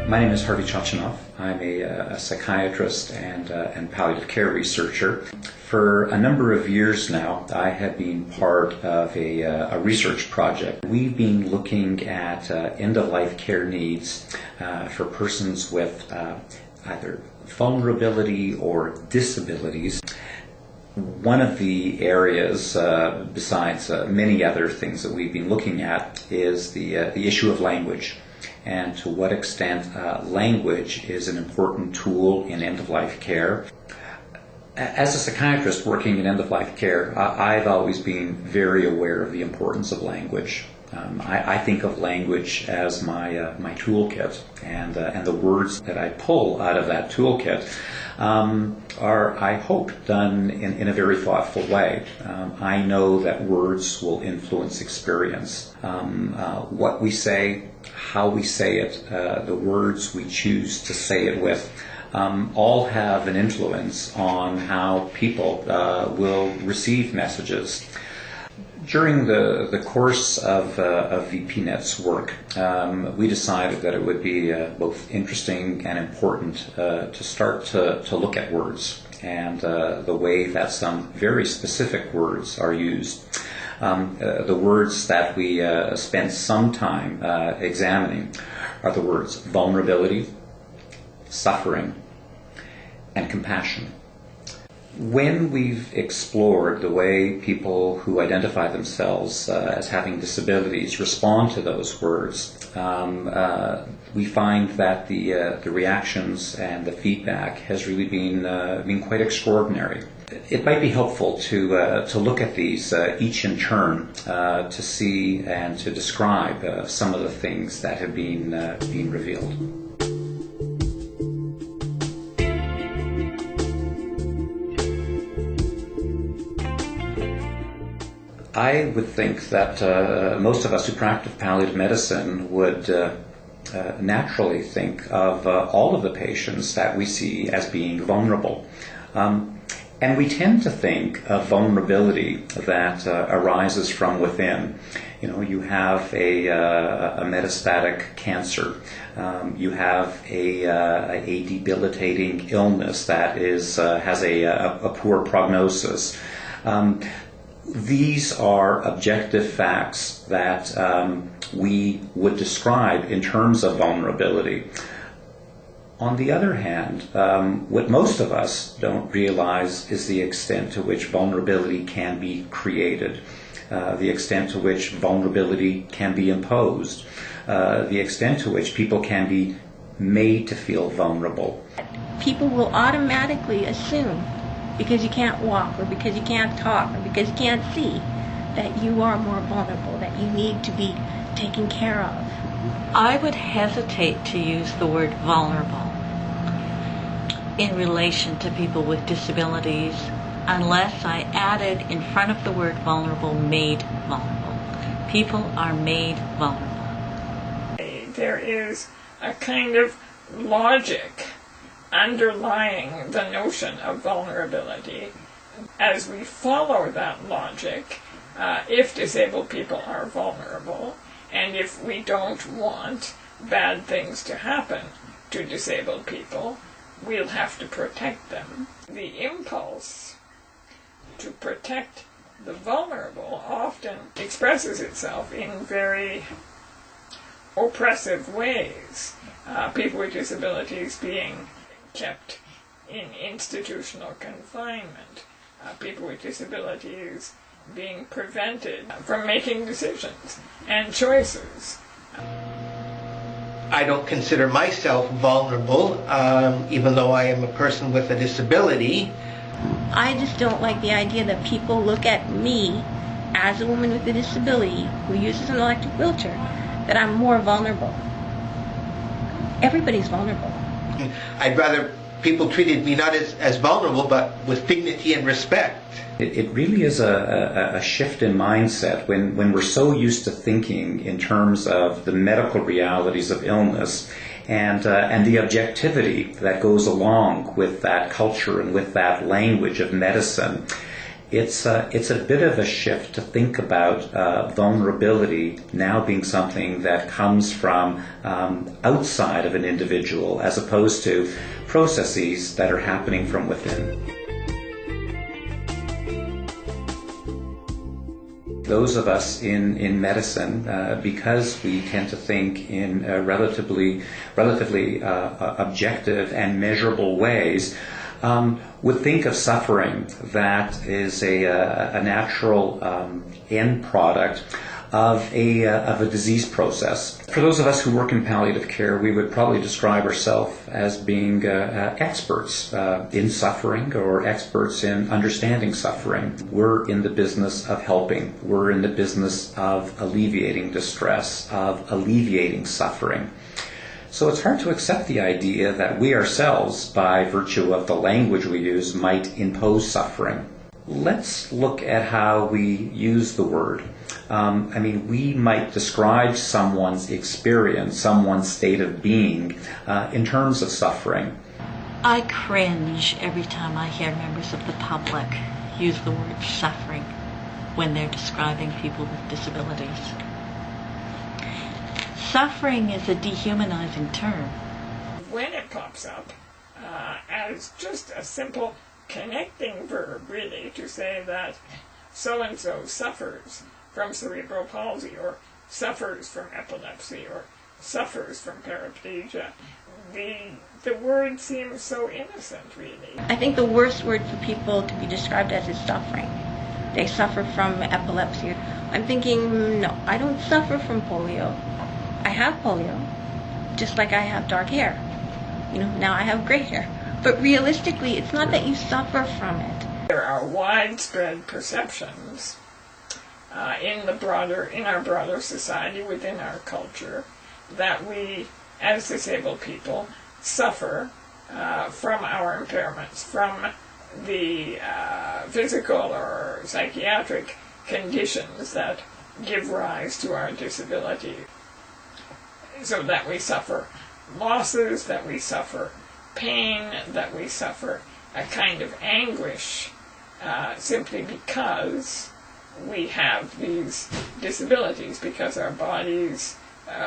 My name is Harvey Chochinov. I'm a psychiatrist and palliative care researcher. For a number of years now, I have been part of a research project. We've been looking at end-of-life care needs for persons with either vulnerability or disabilities. One of the areas, besides many other things that we've been looking at, is the issue of language, and to what extent language is an important tool in end-of-life care. As a psychiatrist working in end-of-life care, I've always been very aware of the importance of language. I think of language as my toolkit, and the words that I pull out of that toolkit are, I hope, done in a very thoughtful way. I know that words will influence experience. What we say, how we say it, the words we choose to say it with, all have an influence on how people will receive messages. During the course of VPNet's work, we decided that it would be both interesting and important to start to look at words and the way that some very specific words are used. The words that we spent some time examining are the words vulnerability, suffering, and compassion. When we've explored the way people who identify themselves as having disabilities respond to those words, we find that the reactions and the feedback has really been quite extraordinary. It might be helpful to look at these each in turn to see and to describe some of the things that have been revealed. I would think that most of us who practice palliative medicine would naturally think of all of the patients that we see as being vulnerable. And we tend to think of vulnerability that arises from within. You know, you have a metastatic cancer. You have a debilitating illness that has a poor prognosis. These are objective facts that we would describe in terms of vulnerability. On the other hand, what most of us don't realize is the extent to which vulnerability can be created, the extent to which vulnerability can be imposed, the extent to which people can be made to feel vulnerable. People will automatically assume, because you can't walk, or because you can't talk, or because you can't see, that you are more vulnerable, that you need to be taken care of. I would hesitate to use the word vulnerable in relation to people with disabilities unless I added in front of the word vulnerable, made vulnerable. People are made vulnerable. There is a kind of logic underlying the notion of vulnerability. As we follow that logic, if disabled people are vulnerable, and if we don't want bad things to happen to disabled people, we'll have to protect them. The impulse to protect the vulnerable often expresses itself in very oppressive ways. People with disabilities being kept in institutional confinement, people with disabilities being prevented from making decisions and choices. I don't consider myself vulnerable, even though I am a person with a disability. I just don't like the idea that people look at me as a woman with a disability who uses an electric wheelchair, that I'm more vulnerable. Everybody's vulnerable. I'd rather people treated me not as vulnerable, but with dignity and respect. It really is a shift in mindset when we're so used to thinking in terms of the medical realities of illness and the objectivity that goes along with that culture and with that language of medicine. it's a bit of a shift to think about vulnerability now being something that comes from outside of an individual as opposed to processes that are happening from within. Those of us in medicine, because we tend to think in relatively objective and measurable ways, would think of suffering that is a natural end product of a disease process. For those of us who work in palliative care, we would probably describe ourselves as being experts in suffering or experts in understanding suffering. We're in the business of helping. We're in the business of alleviating distress, of alleviating suffering. So it's hard to accept the idea that we ourselves, by virtue of the language we use, might impose suffering. Let's look at how we use the word. We might describe someone's experience, someone's state of being, in terms of suffering. I cringe every time I hear members of the public use the word suffering when they're describing people with disabilities. Suffering is a dehumanizing term. When it pops up as just a simple connecting verb, really, to say that so-and-so suffers from cerebral palsy, or suffers from epilepsy, or suffers from paraplegia, the word seems so innocent, really. I think the worst word for people to be described as is suffering. They suffer from epilepsy. I'm thinking, no, I don't suffer from polio. I have polio, just like I have dark hair. Now I have gray hair. But realistically, it's not that you suffer from it. There are widespread perceptions in our broader society, within our culture, that we, as disabled people, suffer from our impairments, from the physical or psychiatric conditions that give rise to our disability. So that we suffer losses, that we suffer pain, that we suffer a kind of anguish simply because we have these disabilities, because our bodies,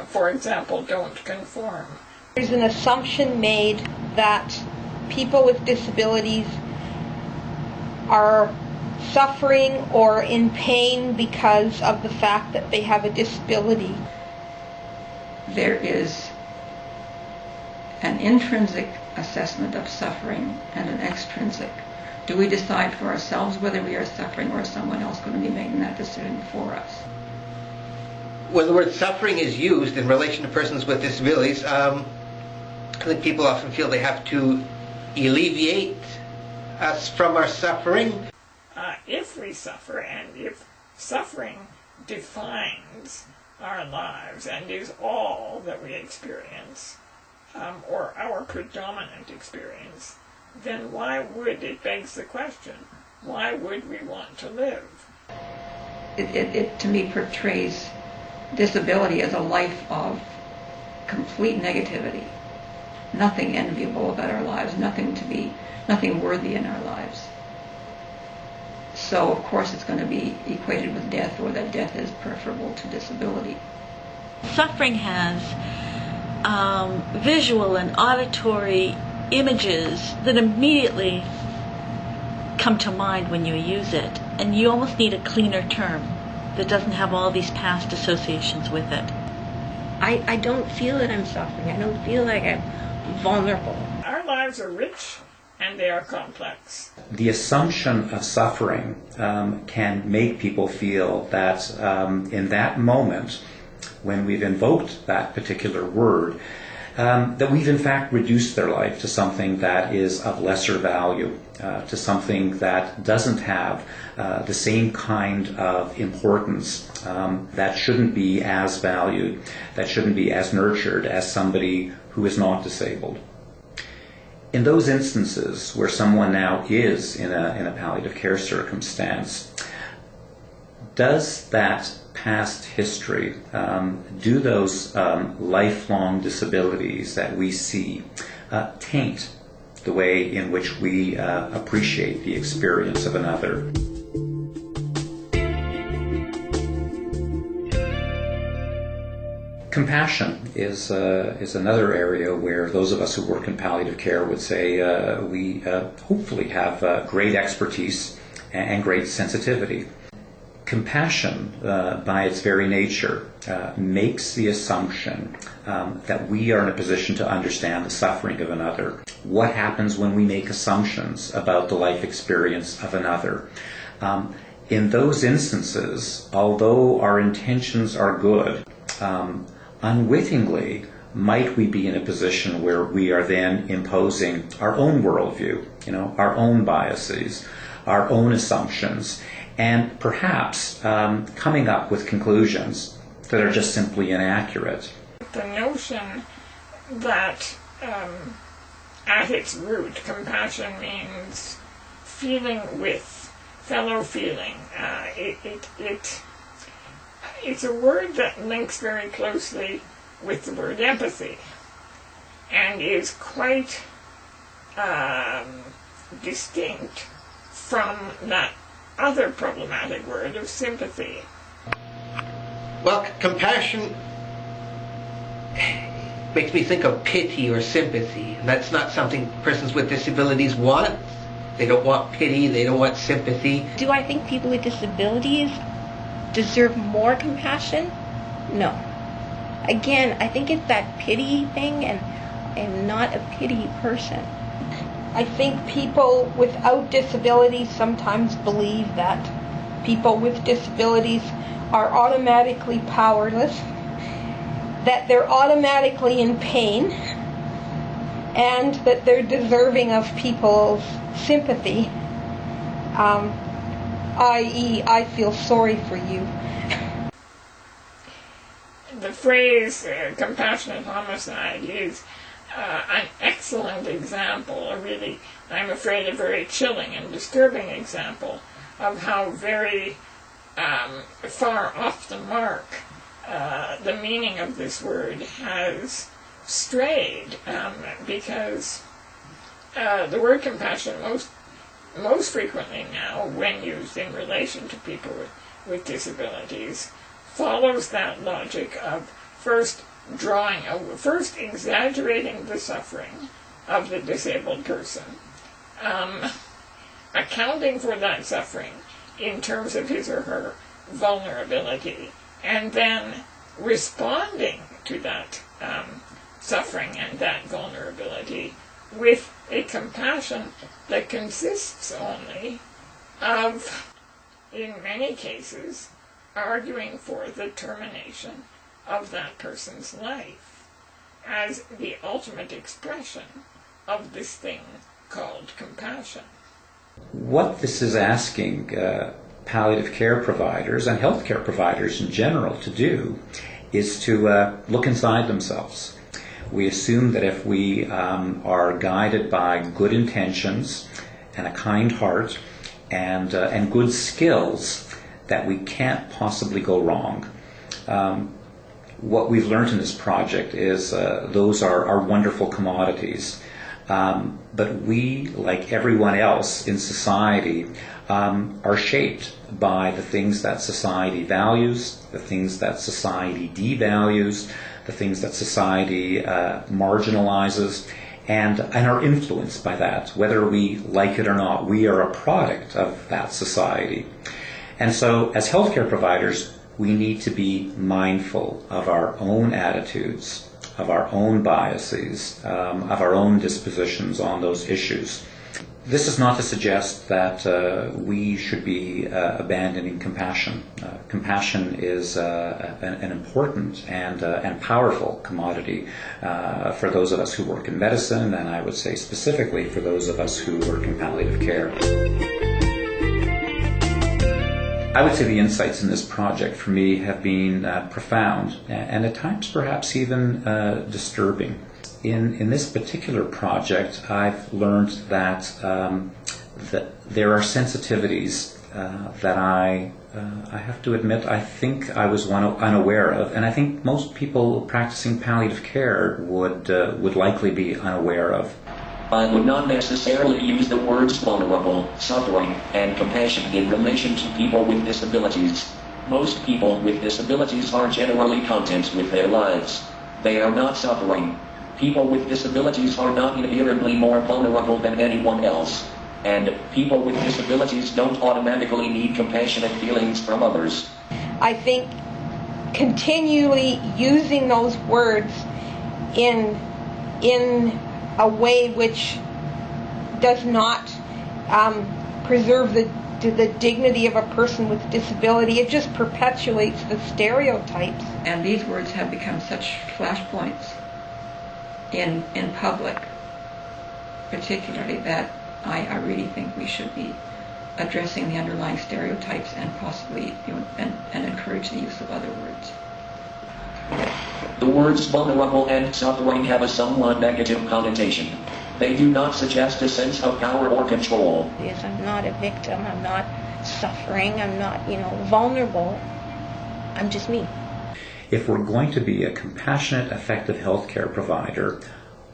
for example, don't conform. There's an assumption made that people with disabilities are suffering or in pain because of the fact that they have a disability. There is an intrinsic assessment of suffering and an extrinsic. Do we decide for ourselves whether we are suffering, or is someone else going to be making that decision for us? When the word suffering is used in relation to persons with disabilities, I think people often feel they have to alleviate us from our suffering. If we suffer, and if suffering defines our lives and is all that we experience, or our predominant experience, then why would, it begs the question, why would we want to live? It to me portrays disability as a life of complete negativity. Nothing enviable about our lives, nothing worthy in our lives. So of course it's going to be equated with death, or that death is preferable to disability. Suffering has visual and auditory images that immediately come to mind when you use it, and you almost need a cleaner term that doesn't have all these past associations with it. I don't feel that I'm suffering. I don't feel like I'm vulnerable. Our lives are rich and they are complex. The assumption of suffering can make people feel that in that moment, when we've invoked that particular word, that we've in fact reduced their life to something that is of lesser value, to something that doesn't have the same kind of importance, that shouldn't be as valued, that shouldn't be as nurtured as somebody who is not disabled. In those instances where someone now is in a palliative care circumstance, does that past history, do those lifelong disabilities that we see taint the way in which we appreciate the experience of another? Compassion is another area where those of us who work in palliative care would say we hopefully have great expertise and great sensitivity. Compassion, by its very nature, makes the assumption that we are in a position to understand the suffering of another. What happens when we make assumptions about the life experience of another? In those instances, although our intentions are good, unwittingly might we be in a position where we are then imposing our own worldview, our own biases, our own assumptions, and perhaps coming up with conclusions that are just simply inaccurate. The notion that at its root, compassion means feeling with, fellow feeling. It's a word that links very closely with the word empathy and is quite distinct from that other problematic word of sympathy. Well, compassion makes me think of pity or sympathy, and that's not something persons with disabilities want. They don't want pity, they don't want sympathy. Do I think people with disabilities deserve more compassion? No. Again, I think it's that pity thing, and I'm not a pity person. I think people without disabilities sometimes believe that people with disabilities are automatically powerless, that they're automatically in pain, and that they're deserving of people's sympathy, i.e., I feel sorry for you. The phrase compassionate homicide is an excellent example, a really, I'm afraid, a very chilling and disturbing example of how very far off the mark the meaning of this word has strayed, because the word compassion most frequently now, when used in relation to people with disabilities, follows that logic of first exaggerating the suffering of the disabled person, accounting for that suffering in terms of his or her vulnerability, and then responding to that suffering and that vulnerability with a compassion that consists only of, in many cases, arguing for the termination of that person's life as the ultimate expression of this thing called compassion. What this is asking palliative care providers and healthcare providers in general to do is to look inside themselves. We assume that if we are guided by good intentions and a kind heart and good skills, that we can't possibly go wrong. What we've learned in this project is those are wonderful commodities. But we, like everyone else in society, are shaped by the things that society values, the things that society devalues, the things that society marginalizes, and are influenced by that. Whether we like it or not, we are a product of that society. And so, as healthcare providers, we need to be mindful of our own attitudes, of our own biases, of our own dispositions on those issues. This is not to suggest that we should be abandoning compassion. Compassion is an important and powerful commodity for those of us who work in medicine, and I would say specifically for those of us who work in palliative care. I would say the insights in this project for me have been profound and at times perhaps even disturbing. In this particular project, I've learned that there are sensitivities that I have to admit I think I was unaware of, and I think most people practicing palliative care would likely be unaware of. I would not necessarily use the words vulnerable, suffering, and compassion in relation to people with disabilities. Most people with disabilities are generally content with their lives. They are not suffering. People with disabilities are not inherently more vulnerable than anyone else. And people with disabilities don't automatically need compassionate feelings from others. I think continually using those words in a way which does not preserve the dignity of a person with disability, it just perpetuates the stereotypes. And these words have become such flashpoints in public, particularly, that I really think we should be addressing the underlying stereotypes and possibly and encourage the use of other words. The words vulnerable and suffering have a somewhat negative connotation. They do not suggest a sense of power or control. Yes, I'm not a victim. I'm not suffering. I'm not, vulnerable. I'm just me. If we're going to be a compassionate, effective healthcare provider,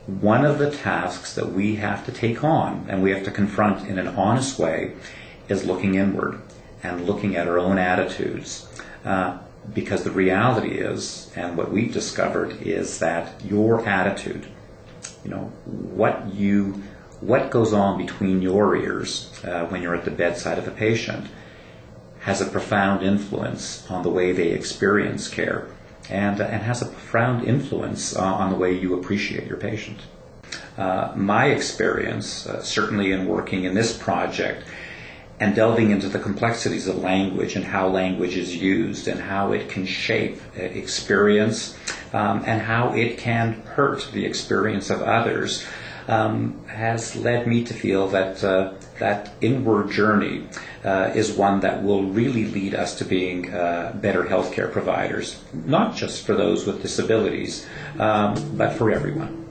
one of the tasks that we have to take on and we have to confront in an honest way is looking inward and looking at our own attitudes. Because the reality is, and what we've discovered, is that your attitude, what goes on between your ears when you're at the bedside of a patient, has a profound influence on the way they experience care, and has a profound influence on the way you appreciate your patient. My experience, certainly in working in this project, and delving into the complexities of language and how language is used and how it can shape experience and how it can hurt the experience of others, has led me to feel that that inward journey is one that will really lead us to being better healthcare providers, not just for those with disabilities, but for everyone.